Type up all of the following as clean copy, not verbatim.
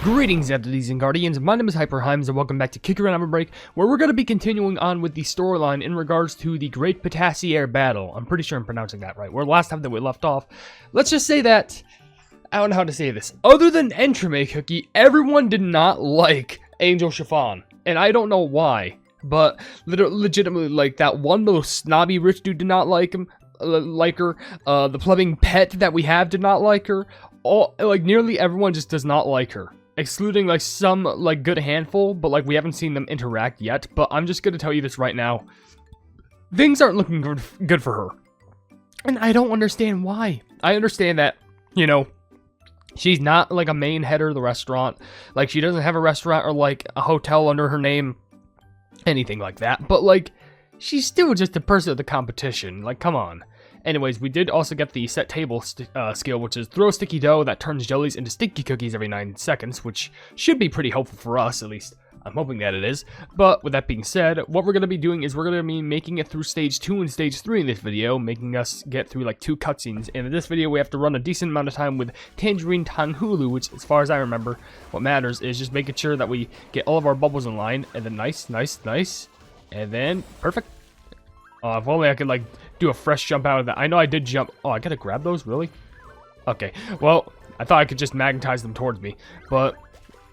Greetings, entities and guardians. My name is HyperHimes, and welcome back to Kick Around OvenBreak, where we're going to be continuing on with the storyline in regards to the Great Patissier battle. I'm pretty sure I'm pronouncing that right. Where last time that we left off, let's just say that, I don't know how to say this. Other than Entremet Cookie, everyone did not like Angel Chiffon, and I don't know why. But legitimately, like, that one little snobby rich dude did not like her. The plumbing pet that we have did not like her. Nearly everyone just does not like her. Excluding, like, some, like, good handful, but, like, we haven't seen them interact yet. But I'm just gonna tell you this right now. Things aren't looking good for her. And I don't understand why. I understand that, you know, she's not, like, a main header of the restaurant. Like, she doesn't have a restaurant or, like, a hotel under her name. Anything like that. But, like, she's still just a person of the competition. Like, come on. Anyways, we did also get the set table skill, which is throw sticky dough that turns jellies into sticky cookies every 9 seconds, which should be pretty helpful for us, at least I'm hoping that it is. But with that being said, what we're going to be doing is we're going to be making it through stage 2 and stage 3 in this video, making us get through like 2 cutscenes. And in this video, we have to run a decent amount of time with Tangerine Tanghulu, which, as far as I remember, what matters is just making sure that we get all of our bubbles in line, and then nice, and then perfect. If only I could, like, do a fresh jump out of that. I know I did jump. Oh, I gotta grab those? Really? Okay. Well, I thought I could just magnetize them towards me. But,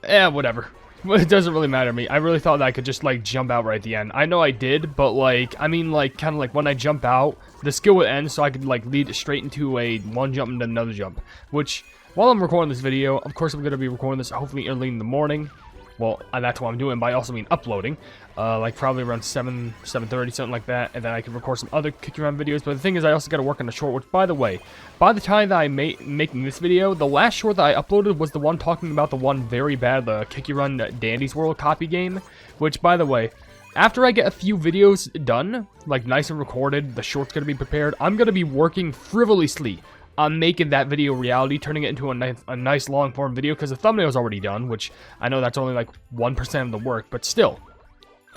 whatever. It doesn't really matter to me. I really thought that I could just, like, jump out right at the end. I know I did, but, like, I mean, like, kind of like when I jump out, the skill would end so I could, like, lead straight into a one jump and then another jump. Which, while I'm recording this video, of course I'm gonna be recording this hopefully early in the morning. Well, that's what I'm doing, but I also mean uploading. Like, probably around 7:30, something like that. And then I can record some other Kick Around videos. But the thing is, I also got to work on the short, which, by the way, by the time that I'm making this video, the last short that I uploaded was the one talking about the one very bad Kick Around Dandy's World copy game. Which, by the way, after I get a few videos done, like nice and recorded, the short's going to be prepared, I'm going to be working frivolously on making that video reality, turning it into a nice long-form video, because the thumbnail's already done, which I know that's only like 1% of the work, but still.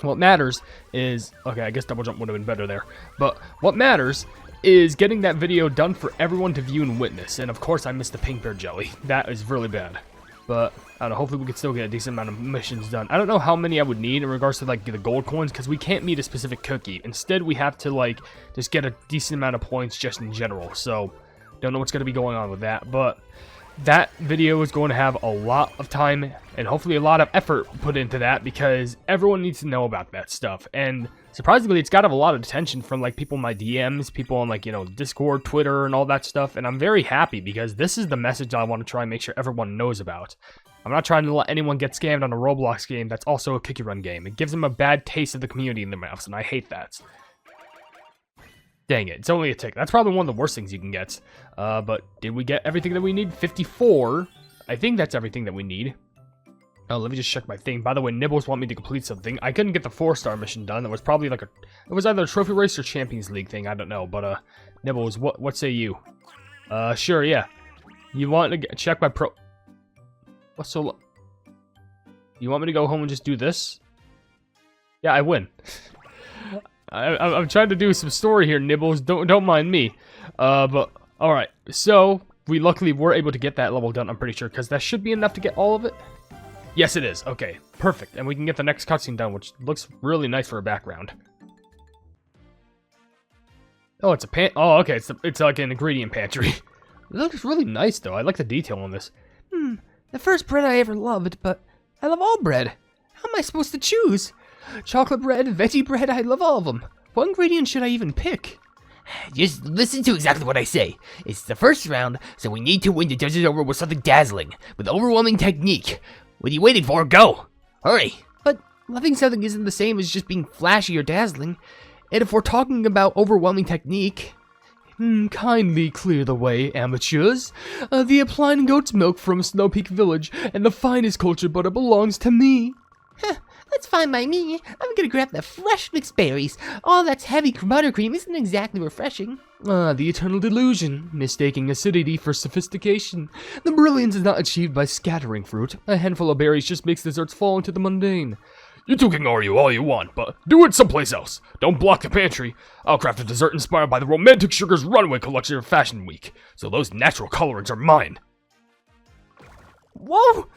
What matters is, okay, I guess double jump would have been better there, but what matters is getting that video done for everyone to view and witness, and of course I missed the pink bear jelly. That is really bad, but I don't know, hopefully we can still get a decent amount of missions done. I don't know how many I would need in regards to, like, the gold coins, because we can't meet a specific cookie. Instead, we have to, like, just get a decent amount of points just in general, so don't know what's going to be going on with that, but that video is going to have a lot of time and hopefully a lot of effort put into that, because everyone needs to know about that stuff. And surprisingly, it's got to have a lot of attention from, like, people in my DMs, people on, like, you know, Discord, Twitter, and all that stuff. And I'm very happy, because this is the message I want to try and make sure everyone knows about. I'm not trying to let anyone get scammed on a Roblox game that's also a Kick Run game. It gives them a bad taste of the community in their mouths, and I hate that. Dang it, it's only a tick. That's probably one of the worst things you can get. But did we get everything that we need? 54. I think that's everything that we need. Oh, let me just check my thing. By the way, Nibbles want me to complete something. I couldn't get the 4-star mission done. That was probably like it was either a trophy race or Champions League thing. I don't know. But, Nibbles, what say you? Sure, yeah. You want to check my What's so... You want me to go home and just do this? Yeah, I win. I'm trying to do some story here, Nibbles. Don't mind me. But all right. So we luckily were able to get that level done. I'm pretty sure, because that should be enough to get all of it. Yes, it is. Okay, perfect. And we can get the next cutscene done, which looks really nice for a background. Oh, it's a Oh, okay. It's like an ingredient pantry. It looks really nice, though. I like the detail on this. The first bread I ever loved, but I love all bread. How am I supposed to choose? Chocolate bread, veggie bread, I love all of them. What ingredient should I even pick? Just listen to exactly what I say. It's the first round, so we need to win the judges over with something dazzling, with overwhelming technique. What are you waiting for? Go! Hurry! But loving something isn't the same as just being flashy or dazzling. And if we're talking about overwhelming technique... kindly clear the way, amateurs. The applying goat's milk from Snow Peak Village, and the finest cultured butter belongs to me. That's fine by me. I'm gonna grab the fresh mixed berries. All that's heavy buttercream isn't exactly refreshing. The eternal delusion, mistaking acidity for sophistication. The brilliance is not achieved by scattering fruit. A handful of berries just makes desserts fall into the mundane. You two can argue all you want, but do it someplace else. Don't block the pantry. I'll craft a dessert inspired by the Romantic Sugars Runway collection of Fashion Week, so those natural colorants are mine. Whoa!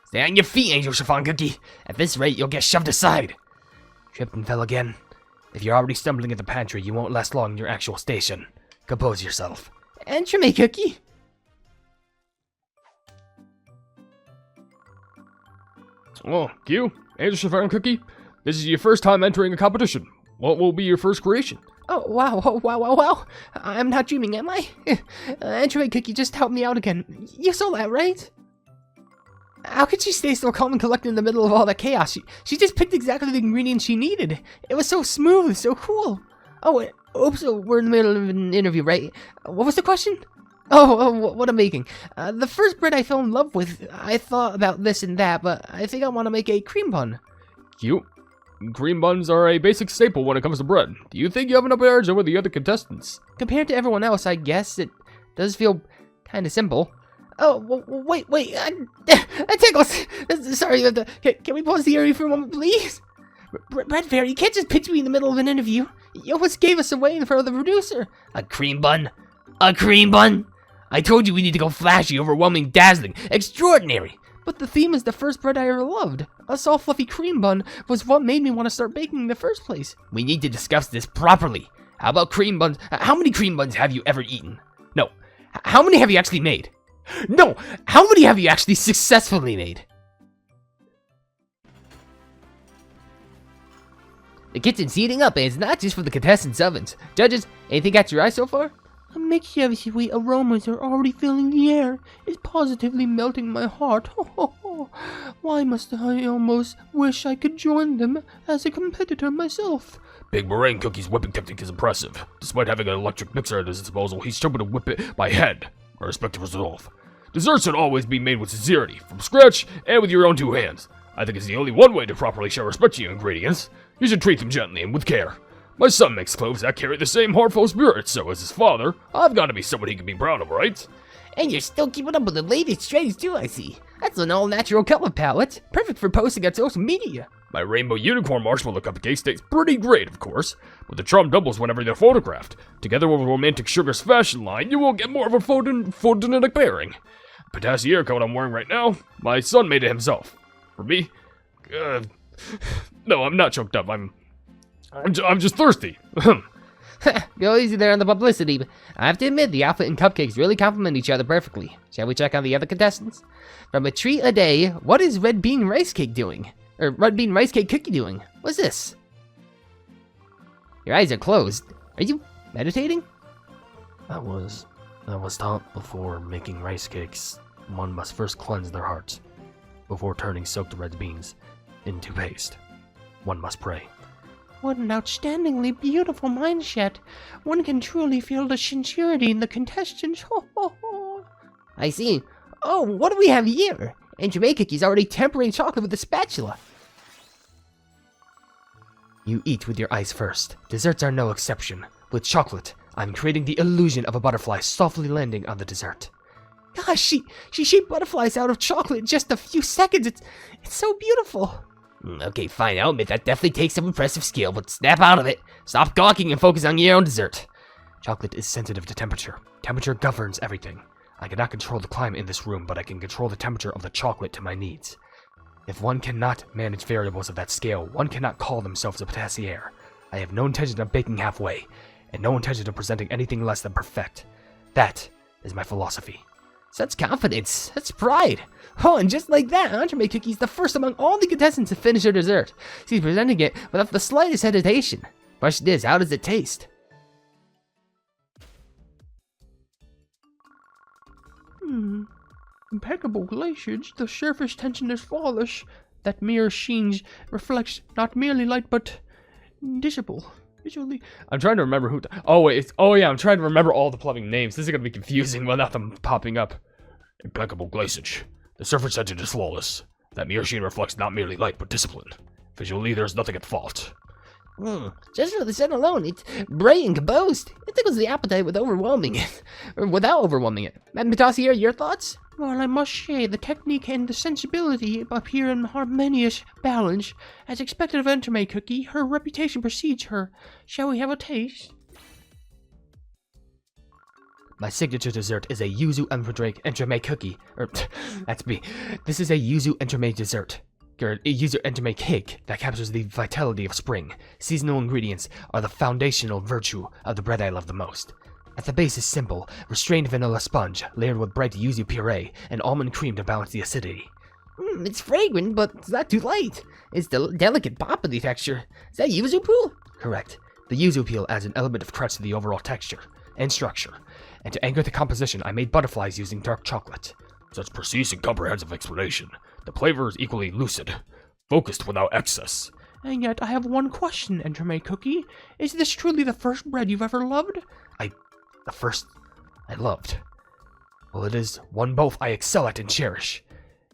Stay on your feet, Angel Chiffon Cookie. At this rate, you'll get shoved aside. Tripped and fell again. If you're already stumbling in the pantry, you won't last long in your actual station. Compose yourself. Entremet Cookie. Oh, Q, Angel Chiffon Cookie, this is your first time entering a competition. What will be your first creation? Oh, wow, oh, wow, wow, wow. I'm not dreaming, am I? Entremet Cookie just helped me out again. You saw that, right? How could she stay so calm and collected in the middle of all that chaos? She just picked exactly the ingredients she needed. It was so smooth, so cool. Oh, oops, so we're in the middle of an interview, right? What was the question? What I'm making. The first bread I fell in love with, I thought about this and that, but I think I want to make a cream bun. Cute. Cream buns are a basic staple when it comes to bread. Do you think you have enough edge over the other contestants? Compared to everyone else, I guess it does feel kind of simple. Oh, wait, tickles! Sorry, can we pause the area for a moment, please? Bread Fairy, you can't just pitch me in the middle of an interview. You almost gave us away in front of the producer. A cream bun? A cream bun? I told you we need to go flashy, overwhelming, dazzling, extraordinary. But the theme is the first bread I ever loved. A soft, fluffy cream bun was what made me want to start baking in the first place. We need to discuss this properly. How about cream buns? How many cream buns have you ever eaten? No. How many have you actually made? No! How many have you actually successfully made? The kitchen's heating up, and it's not just for the contestants' ovens. Judges, anything got your eye so far? A mixture of sweet aromas are already filling the air. It's positively melting my heart. Why must I almost wish I could join them as a competitor myself? Big Meringue Cookie's whipping technique is impressive. Despite having an electric mixer at his disposal, he's able to whip it by hand. I respect the resolve. Desserts should always be made with sincerity, from scratch, and with your own two hands. I think it's the only one way to properly show respect to your ingredients. You should treat them gently and with care. My son makes cloves that carry the same heartful spirit, so as his father, I've got to be someone he can be proud of, right? And you're still keeping up with the latest trends too, I see. That's an all-natural color palette, perfect for posting on social media. My rainbow unicorn marshmallow cupcake tastes pretty great, of course, but the charm doubles whenever they're photographed. Together with Romantic Sugar's fashion line, you will get more of a photogenic pairing. The Patissier coat I'm wearing right now, my son made it himself. For me, no, I'm not choked up. I'm just thirsty. Go easy there on the publicity, but I have to admit the outfit and cupcakes really complement each other perfectly. Shall we check on the other contestants? From a treat a day, what is Red Bean Rice Cake doing? Or Red Bean Rice Cake Cookie doing? What's this? Your eyes are closed. Are you meditating? That was taught before making rice cakes. One must first cleanse their hearts before turning soaked red beans into paste. One must pray. What an outstandingly beautiful mindset. One can truly feel the sincerity in the contestants. I see. Oh, what do we have here? Entremet Cookie's already tempering chocolate with a spatula. You eat with your eyes first. Desserts are no exception. With chocolate, I'm creating the illusion of a butterfly softly landing on the dessert. Gosh, she shaped butterflies out of chocolate in just a few seconds. It's so beautiful. Okay, fine, I'll admit that definitely takes some impressive skill, but snap out of it. Stop gawking and focus on your own dessert. Chocolate is sensitive to temperature. Temperature governs everything. I cannot control the climate in this room, but I can control the temperature of the chocolate to my needs. If one cannot manage variables of that scale, one cannot call themselves a Patissier. I have no intention of baking halfway, and no intention of presenting anything less than perfect. That is my philosophy. Such confidence. That's pride. Oh, and just like that, Entremet Cookie's the first among all the contestants to finish her dessert. She's presenting it without the slightest hesitation. Question is, how does it taste? Impeccable glaciage, the surface tension is flawless. That mirror sheens reflects not merely light, but dissipable. Visually. I'm trying to remember who. I'm trying to remember all the plumbing names. This is gonna be confusing without them popping up. Impeccable glaciage. The surface tension is flawless. That mirror sheen reflects not merely light, but discipline. Visually, there's nothing at fault. Just for the scent alone, it's bright and composed. It tickles the appetite without overwhelming it. Madame Patissier, your thoughts? Well, I must say, the technique and the sensibility appear in harmonious balance. As expected of Entremet Cookie, her reputation precedes her. Shall we have a taste? My signature dessert is a yuzu Entremet cookie. That's me. This is a yuzu Entremet dessert. Or a yuzu Entremet cake that captures the vitality of spring. Seasonal ingredients are the foundational virtue of the bread I love the most. At the base is simple, restrained vanilla sponge, layered with bright yuzu puree and almond cream to balance the acidity. It's fragrant, but it's not too light. It's delicate poppy texture. Is that yuzu peel? Correct. The yuzu peel adds an element of crunch to the overall texture and structure. And to anchor the composition, I made butterflies using dark chocolate. Such precise and comprehensive explanation. The flavor is equally lucid, focused without excess. And yet, I have one question, Entremet Cookie. Is this truly the first bread you've ever loved? The first I loved. Well, it is one both I excel at and cherish.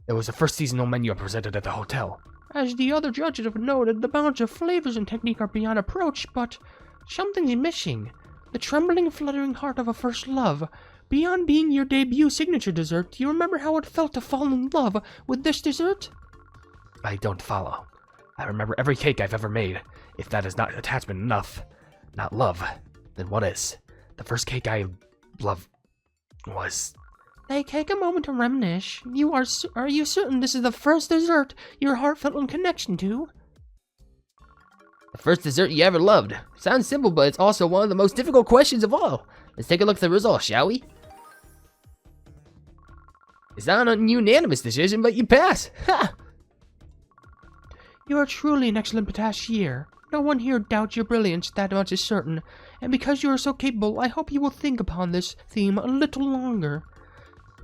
It was the first seasonal menu I presented at the hotel. As the other judges have noted, the bounds of flavors and technique are beyond approach, but something's missing. The trembling, fluttering heart of a first love. Beyond being your debut signature dessert, do you remember how it felt to fall in love with this dessert? I don't follow. I remember every cake I've ever made. If that is not attachment enough, not love, then what is? The first cake I loved was... Take a moment to reminisce. Are you certain this is the first dessert your heart felt in connection to? The first dessert you ever loved. Sounds simple, but it's also one of the most difficult questions of all. Let's take a look at the results, shall we? It's not a unanimous decision, but you pass. Ha! You are truly an excellent Patissier. No one here doubts your brilliance, that much is certain. And because you are so capable, I hope you will think upon this theme a little longer.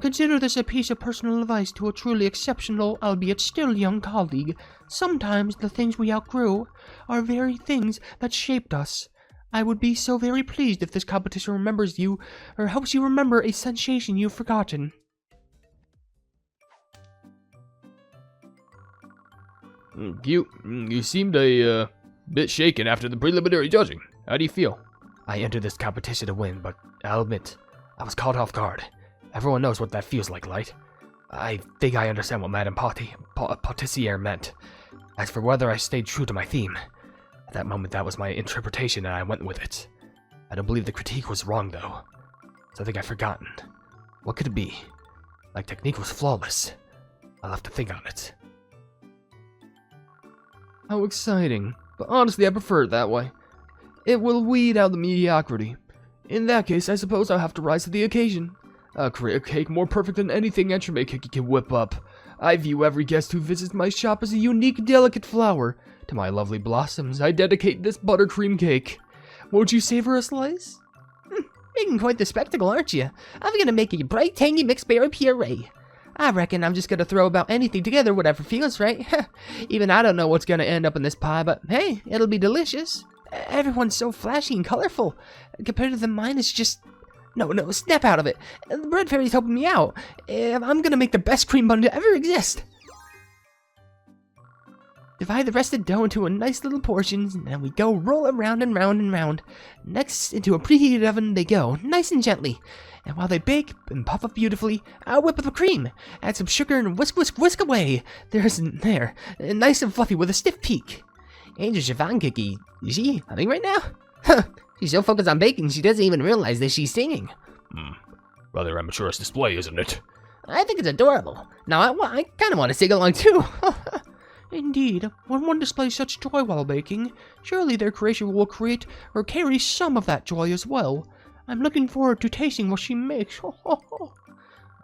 Consider this a piece of personal advice to a truly exceptional, albeit still young colleague. Sometimes the things we outgrew are very things that shaped us. I would be so very pleased if this competition remembers you, or helps you remember a sensation you've forgotten. You seemed a bit shaken after the preliminary judging. How do you feel? I entered this competition to win, but I'll admit, I was caught off guard. Everyone knows what that feels like, right? I think I understand what Madame Patissier meant. As for whether I stayed true to my theme, at that moment that was my interpretation and I went with it. I don't believe the critique was wrong, though. Something I've forgotten. What could it be? My technique was flawless. I'll have to think on it. How exciting. But honestly, I prefer it that way. It will weed out the mediocrity. In that case, I suppose I'll have to rise to the occasion. I'll create a cake more perfect than anything Entremet Cookie can whip up. I view every guest who visits my shop as a unique, delicate flower. To my lovely blossoms, I dedicate this buttercream cake. Won't you savor a slice? Making quite the spectacle, aren't you? I'm gonna make a bright, tangy mixed berry puree. I reckon I'm just gonna throw about anything together, whatever feels right. Even I don't know what's gonna end up in this pie, but hey, it'll be delicious. Everyone's so flashy and colorful. Compared to mine, it's just... No, snap out of it. The bread fairy's helping me out. I'm gonna make the best cream bun to ever exist. Divide the rest of the dough into a nice little portions, and then we go roll it round and round and round. Next, into a preheated oven they go, nice and gently. And while they bake and puff up beautifully, I'll whip up the cream. Add some sugar and whisk away. There, nice and fluffy with a stiff peak. Angel Chiffon cookie, is she humming right now? Huh, she's so focused on baking she doesn't even realize that she's singing. Rather amateurish display, isn't it? I think it's adorable. Now, I kind of want to sing along too. Indeed, when one displays such joy while baking, surely their creation will create or carry some of that joy as well. I'm looking forward to tasting what she makes.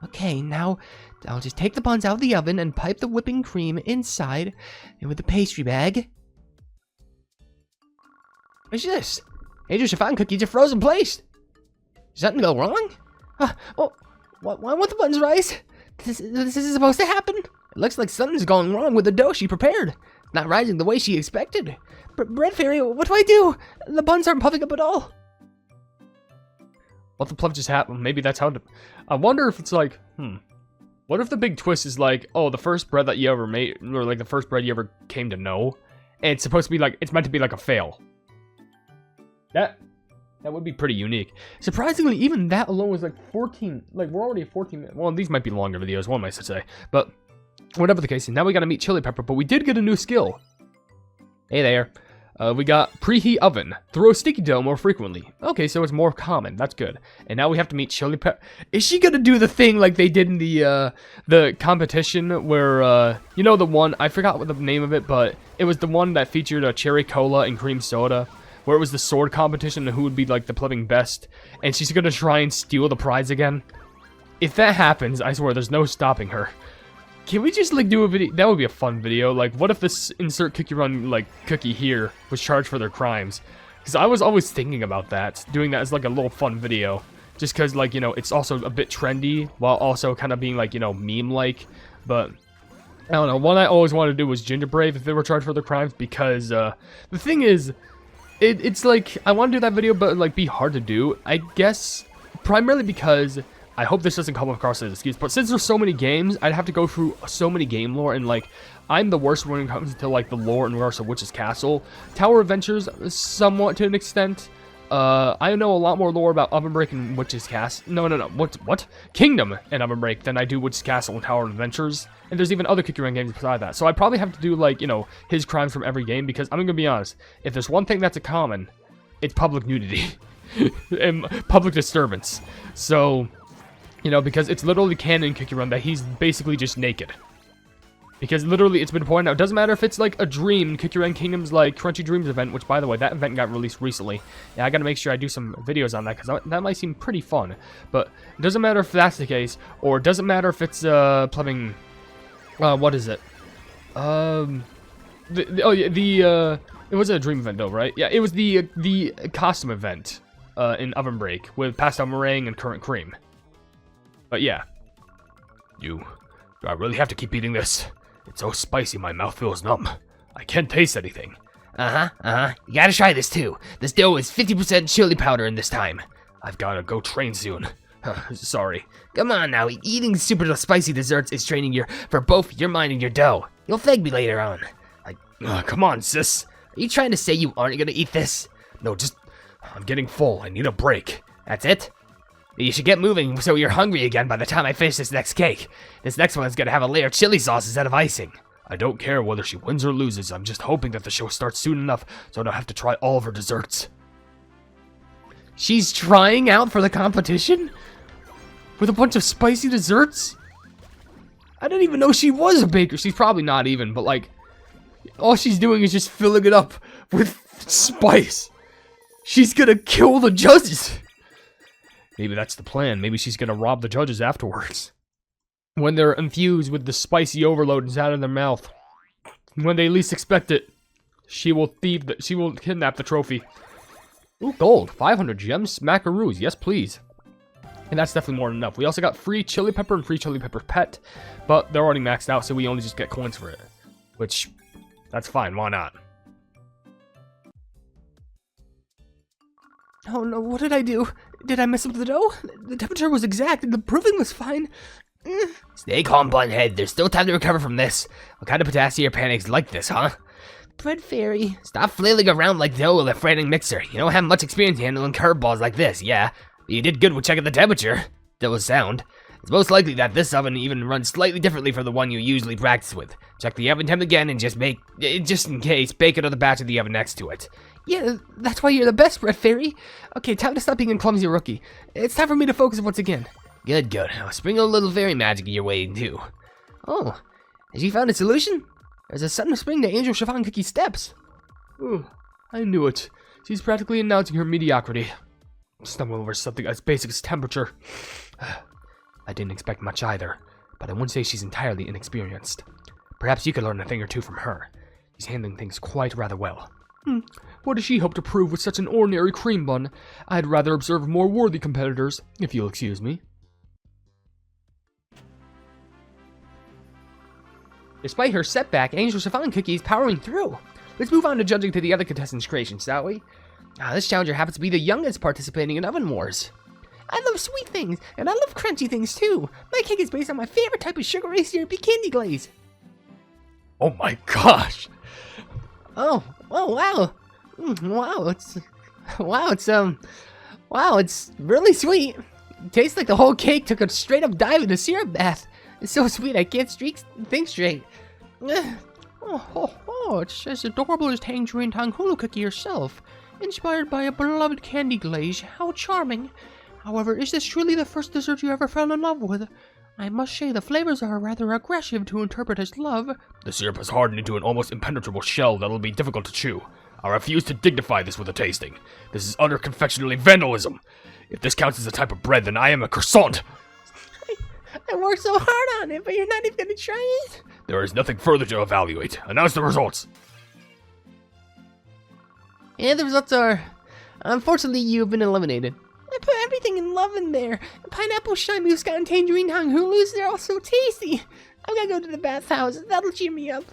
Okay, now I'll just take the buns out of the oven and pipe the whipping cream inside and with the pastry bag. What's this? Angel Chiffon cookies are frozen placed. Did something go wrong? Why won't the buns rise? This is supposed to happen? It looks like something's going wrong with the dough she prepared. It's not rising the way she expected. Bread fairy, what do I do? The buns aren't puffing up at all. What the pluff just happened? Maybe that's how. I wonder if it's like, what if the big twist is like, oh, the first bread that you ever made, or like the first bread you ever came to know, and it's supposed to be like, it's meant to be like a fail. That would be pretty unique. Surprisingly, even that alone was like 14. Like we're already at 14 minutes. Well, these might be longer videos, one might say, but whatever the case. Now we gotta meet Chili Pepper, but we did get a new skill. Hey there. We got preheat oven. Throw sticky dough more frequently. Okay, so it's more common. That's good. And now we have to meet chili pepper. Is she gonna do the thing like they did in the competition where you know the one, I forgot what the name of it, but it was the one that featured a cherry cola and cream soda, where it was the sword competition and who would be like the plebing best, and she's gonna try and steal the prize again. If that happens, I swear there's no stopping her. Can we just, like, do a video? That would be a fun video. Like, what if this insert cookie run, like, cookie here was charged for their crimes? Because I was always thinking about that. Doing that as, like, a little fun video. Just because, like, you know, it's also a bit trendy. While also kind of being, like, you know, meme-like. But, I don't know. One I always wanted to do was Ginger Brave if they were charged for their crimes. Because, the thing is, it's, like, I want to do that video, but, like, be hard to do. I guess, primarily because I hope this doesn't come across as an excuse, but since there's so many games, I'd have to go through so many game lore, and, like, I'm the worst when it comes to, like, the lore in regards to Witch's Castle. Tower Adventures, somewhat to an extent. I know a lot more lore about OvenBreak and Witch's Castle. No. What? Kingdom and OvenBreak than I do Witch's Castle and Tower Adventures. And there's even other cookie run games beside that. So I probably have to do, like, you know, his crimes from every game, because I'm gonna be honest, if there's one thing that's a common, it's public nudity. And public disturbance. So, you know, because it's literally canon Cookie Run that he's basically just naked. Because literally it's been pointed out, it doesn't matter if it's like a dream, Cookie Run Kingdom's like Crunchy Dreams event, which by the way, that event got released recently. Yeah, I gotta make sure I do some videos on that, because that might seem pretty fun. But it doesn't matter if that's the case, or it doesn't matter if it's, plumbing, what is it? It wasn't a dream event though, right? Yeah, it was the costume event, in OvenBreak, with Pastel Meringue and Current Cream. But yeah. Do I really have to keep eating this? It's so spicy my mouth feels numb. I can't taste anything. You gotta try this too. This dough is 50% chili powder in this time. I've gotta go train soon. Sorry. Come on now, eating super spicy desserts is training for both your mind and your dough. You'll thank me later on. Come on, sis. Are you trying to say you aren't gonna eat this? No, I'm getting full. I need a break. That's it? You should get moving so you're hungry again by the time I finish this next cake. This next one's gonna have a layer of chili sauce instead of icing. I don't care whether she wins or loses. I'm just hoping that the show starts soon enough so I don't have to try all of her desserts. She's trying out for the competition? With a bunch of spicy desserts? I didn't even know she was a baker. She's probably not even, but like, all she's doing is just filling it up with spice. She's gonna kill the judges. Maybe that's the plan. Maybe she's gonna rob the judges afterwards. When they're infused with the spicy overload inside of their mouth. When they least expect it, she will kidnap the trophy. Ooh, gold. 500 gems, smackaroos. Yes, please. And that's definitely more than enough. We also got free chili pepper and free chili pepper pet. But they're already maxed out, so we only just get coins for it. Which, that's fine. Why not? Oh no, what did I do? Did I mess up the dough? The temperature was exact and the proofing was fine. Stay calm, Bunhead. There's still time to recover from this. What kind of Patissier panics like this, huh? Bread Fairy. Stop flailing around like dough with a frantic mixer. You don't have much experience handling curveballs like this, yeah? But you did good with checking the temperature. That was sound. It's most likely that this oven even runs slightly differently from the one you usually practice with. Check the oven temp again and just in case, bake another batch of the oven next to it. Yeah, that's why you're the best, Bread Fairy. Okay, time to stop being a clumsy rookie. It's time for me to focus once again. Good. I'll sprinkle a little fairy magic your way, too. Oh, has she found a solution? There's a sudden spring to Angel Chiffon Cookie's steps. Ooh, I knew it. She's practically announcing her mediocrity. Stumbling over something as basic as temperature. I didn't expect much either, but I wouldn't say she's entirely inexperienced. Perhaps you could learn a thing or two from her. She's handling things quite rather well. What does she hope to prove with such an ordinary cream bun? I'd rather observe more worthy competitors, if you'll excuse me. Despite her setback, Angel Chiffon Cookie is powering through. Let's move on to judging to the other contestants' creations, shall we? This challenger happens to be the youngest participating in Oven Wars. I love sweet things, and I love crunchy things too. My cake is based on my favorite type of sugary syrupy candy glaze. Oh my gosh! Oh wow. Wow, it's really sweet. It tastes like the whole cake took a straight up dive in a syrup bath. It's so sweet I can't think straight. It's as adorable as Tangerine Tang Hulu Cookie herself. Inspired by a beloved candy glaze. How charming. However, is this truly the first dessert you ever fell in love with? I must say the flavors are rather aggressive to interpret as love. The syrup has hardened into an almost impenetrable shell that'll be difficult to chew. I refuse to dignify this with a tasting. This is utter confectionery vandalism. If this counts as a type of bread, then I am a croissant. I worked so hard on it, but you're not even gonna try it? There is nothing further to evaluate. Announce the results. And the results are... Unfortunately, you've been eliminated. I put everything in love in there. Pineapple, shine muscat, and tangerine Tang Hulus, they're all so tasty. I'm gonna go to the bathhouse. That'll cheer me up.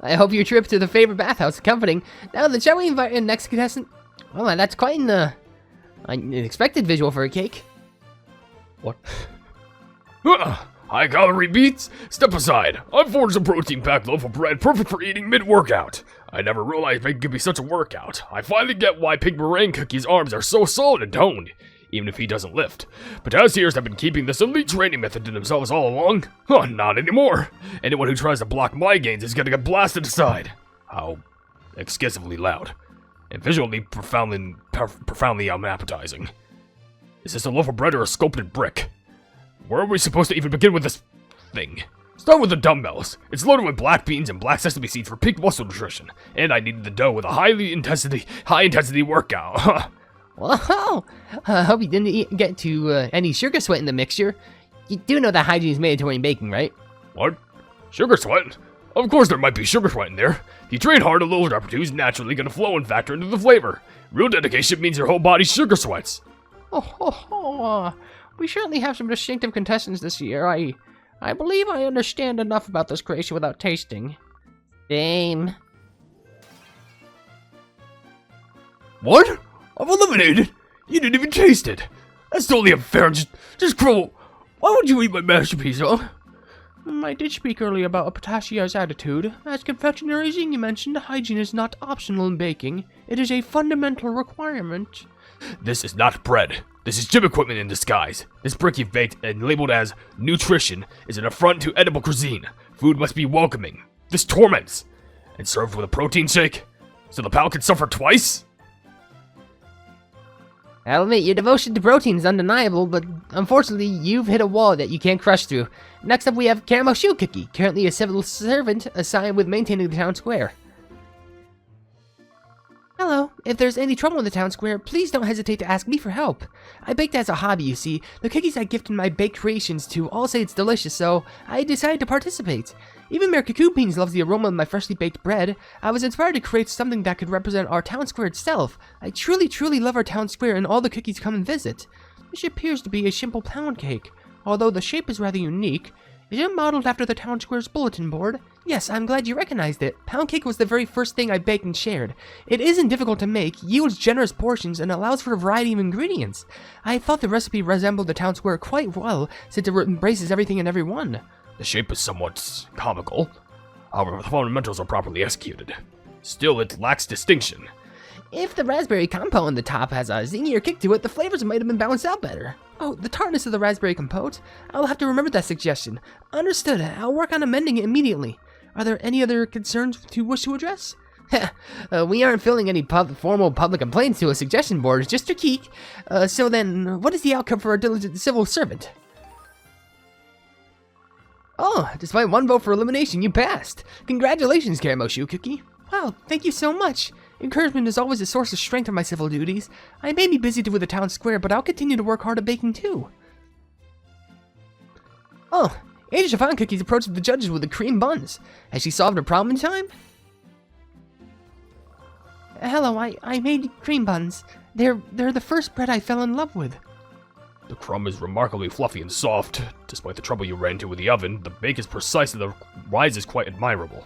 I hope your trip to the favorite bathhouse is comforting. Now then, shall we invite our next contestant? Well, that's quite an unexpected visual for a cake. What? High calorie beets? Step aside. I've forged a protein-packed loaf of bread perfect for eating mid-workout. I never realized baking could be such a workout. I finally get why Pink Meringue Cookie's arms are so solid and toned, even if he doesn't lift. Patissiers have been keeping this elite training method to themselves all along. Huh, not anymore. Anyone who tries to block my gains is gonna get blasted aside. How excessively loud. And visually profoundly unappetizing. Is this a loaf of bread or a sculpted brick? Where are we supposed to even begin with this thing? Start with the dumbbells. It's loaded with black beans and black sesame seeds for peak muscle nutrition. And I needed the dough with a high intensity workout. Whoa! I hope you didn't get to any sugar sweat in the mixture. You do know that hygiene is mandatory in baking, right? What? Sugar sweat? Of course there might be sugar sweat in there. If you train hard, a little drop or two is naturally gonna flow and factor into the flavor. Real dedication means your whole body sugar sweats. We certainly have some distinctive contestants this year. I believe I understand enough about this creation without tasting. Same. What? I've eliminated? You didn't even taste it. That's totally unfair and just cruel. Why would you eat my masterpiece, huh? I did speak earlier about a patissier's attitude. As confectioneries you mentioned, hygiene is not optional in baking. It is a fundamental requirement. This is not bread. This is gym equipment in disguise. This brick you've baked and labeled as nutrition is an affront to edible cuisine. Food must be welcoming. This torments. And served with a protein shake? So the pal can suffer twice? I'll admit, your devotion to protein is undeniable, but unfortunately, you've hit a wall that you can't crush through. Next up, we have Caramel Shoe Cookie, currently a civil servant assigned with maintaining the town square. Hello, if there's any trouble in the town square, please don't hesitate to ask me for help. I baked as a hobby, you see. The cookies I gifted my baked creations to all say it's delicious, so I decided to participate. Even Mayor Cuckoo Beans loves the aroma of my freshly baked bread. I was inspired to create something that could represent our town square itself. I truly love our town square and all the cookies come and visit. This appears to be a simple pound cake, although the shape is rather unique. Is it modeled after the town square's bulletin board? Yes, I'm glad you recognized it. Pound cake was the very first thing I baked and shared. It isn't difficult to make, yields generous portions, and allows for a variety of ingredients. I thought the recipe resembled the town square quite well, since it embraces everything and everyone. The shape is somewhat comical. However, the fundamentals are properly executed. Still, it lacks distinction. If the raspberry compote on the top has a zingier kick to it, the flavors might have been balanced out better. Oh, the tartness of the raspberry compote? I'll have to remember that suggestion. Understood. I'll work on amending it immediately. Are there any other concerns you wish to address? We aren't filling any formal public complaints to a suggestion board, just a geek. So then, what is the outcome for a diligent civil servant? Oh, despite one vote for elimination, you passed. Congratulations, Caramel Shoe Cookie. Wow, thank you so much. Encouragement is always a source of strength in my civil duties. I may be busy with the town square, but I'll continue to work hard at baking too. Oh, Agent Chiffon Cookies approached the judges with the cream buns. Has she solved her problem in time? Hello, I made cream buns. They're the first bread I fell in love with. The crumb is remarkably fluffy and soft. Despite the trouble you ran into with the oven, the bake is precise and the rise is quite admirable.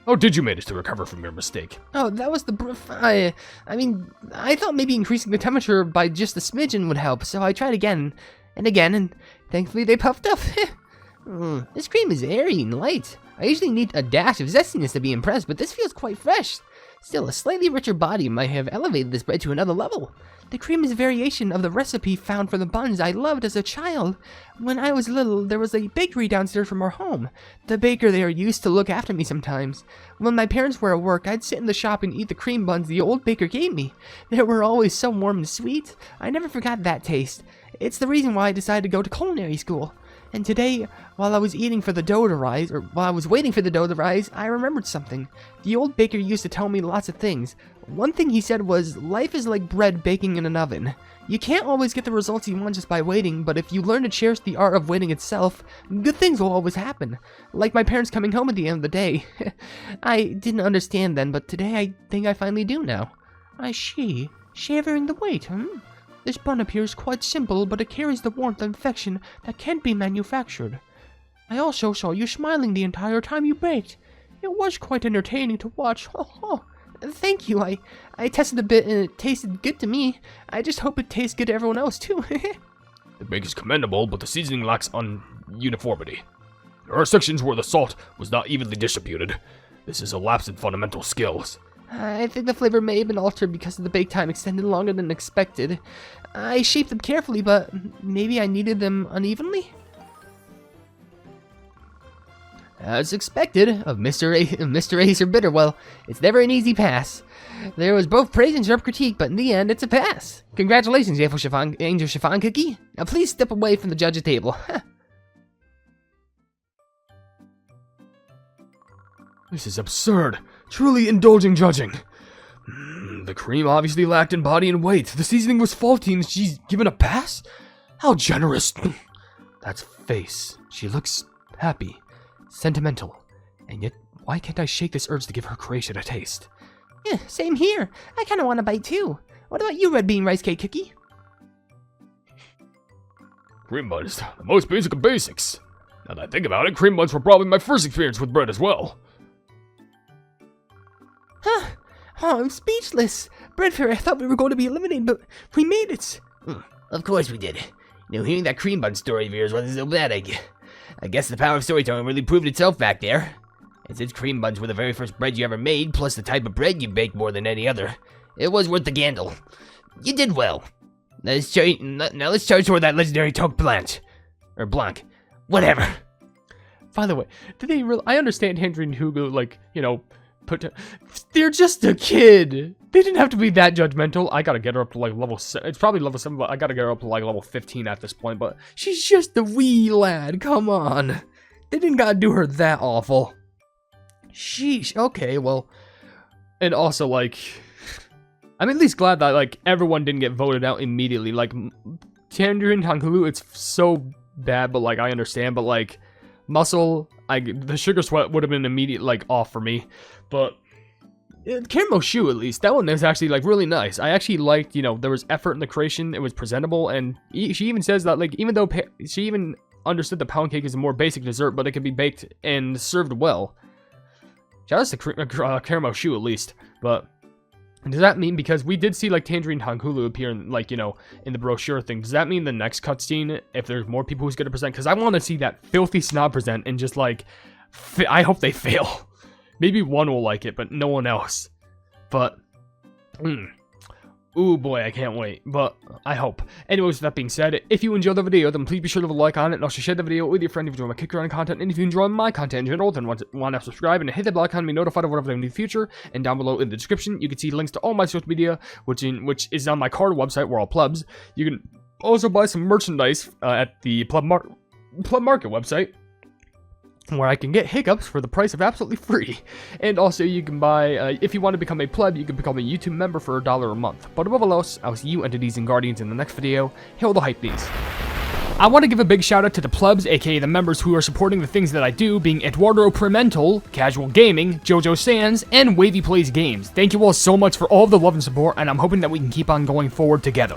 How did you manage to recover from your mistake? Oh, that was I thought maybe increasing the temperature by just a smidgen would help, so I tried again and again, and thankfully they puffed up. This cream is airy and light. I usually need a dash of zestiness to be impressed, but this feels quite fresh. Still, a slightly richer body might have elevated this bread to another level. The cream is a variation of the recipe found for the buns I loved as a child. When I was little, there was a bakery downstairs from our home. The baker there used to look after me sometimes. When my parents were at work, I'd sit in the shop and eat the cream buns the old baker gave me. They were always so warm and sweet. I never forgot that taste. It's the reason why I decided to go to culinary school. And today, while I was waiting for the dough to rise, I remembered something. The old baker used to tell me lots of things. One thing he said was, life is like bread baking in an oven. You can't always get the results you want just by waiting, but if you learn to cherish the art of waiting itself, good things will always happen. Like my parents coming home at the end of the day. I didn't understand then, but today I think I finally do now. I see. Savoring the wait, This bun appears quite simple, but it carries the warmth and affection that can't be manufactured. I also saw you smiling the entire time you baked. It was quite entertaining to watch. Thank you. I tested a bit and it tasted good to me. I just hope it tastes good to everyone else too. The bake is commendable, but the seasoning lacks uniformity. There are sections where the salt was not evenly distributed. This is a lapse in fundamental skills. I think the flavor may have been altered because of the bake time extended longer than expected. I shaped them carefully, but maybe I kneaded them unevenly? As expected of Mr. Acer Bitterwell, it's never an easy pass. There was both praise and sharp critique, but in the end, it's a pass. Congratulations, Angel Chiffon Cookie. Now please step away from the judge's table. This is absurd. Truly indulging judging. The cream obviously lacked in body and weight. The seasoning was faulty and she's given a pass? How generous. That face. She looks happy, sentimental. And yet, why can't I shake this urge to give her creation a taste? Yeah, same here. I kind of want a bite too. What about you, Red Bean Rice Cake Cookie? Cream bun is the most basic of basics. Now that I think about it, cream buns were probably my first experience with bread as well. Huh. Oh, I'm speechless. Bread Fairy, I thought we were going to be eliminated, but we made it. Of course we did. Hearing that cream bun story of yours wasn't so bad, I guess the power of storytelling really proved itself back there. And since cream buns were the very first bread you ever made, plus the type of bread you baked more than any other, it was worth the gamble. You did well. Now let's charge toward that legendary Toque Blanche. Or Blanc. Whatever. By the way, did they really... I understand Tangerine Hugo, like, they're just a kid. They didn't have to be that judgmental. I gotta get her up to like level 7. It's probably level 7, but I gotta get her up to like level 15 at this point. But she's just a wee lad. Come on. They didn't gotta do her that awful. Sheesh. Okay, well. And also, like, I'm at least glad that, like, everyone didn't get voted out immediately. Like, Tangerine Hankulu, it's so bad, but, like, I understand. But, like, Muscle, the Sugar Sweat would have been immediate, like, off for me. But Caramel Shoe, at least, that one is actually, like, really nice. I actually liked, there was effort in the creation. It was presentable. And she even says that, like, even though she even understood the pound cake is a more basic dessert, but it can be baked and served well. Shout out to Caramel Shoe, at least. But does that mean, because we did see, like, Tangerine Hankulu appear in, like, in the brochure thing, does that mean the next cutscene, if there's more people who's going to present? Because I want to see that filthy snob present and just, like, I hope they fail. Maybe one will like it, but no one else. But, ooh boy, I can't wait. But I hope. Anyways, with that being said, if you enjoyed the video, then please be sure to leave a like on it, and also share the video with your friend if you enjoy my kick around content. And if you enjoy my content in general, then want to subscribe and hit the bell icon to be notified of whatever I do in the future. And down below in the description, you can see links to all my social media, which is on my card website, where all plebs. You can also buy some merchandise at the Pleb Market website, where I can get hiccups for the price of absolutely free. And also you can buy, if you want to become a pleb, you can become a YouTube member for $1 a month. But above all else, I'll see you entities and guardians in the next video. Hail the Hypenese. I want to give a big shout out to the plebs, aka the members who are supporting the things that I do, being Eduardo Pimentel, Casual Gaming, Jojo Sands, and Wavy Plays Games. Thank you all so much for all of the love and support, and I'm hoping that we can keep on going forward together.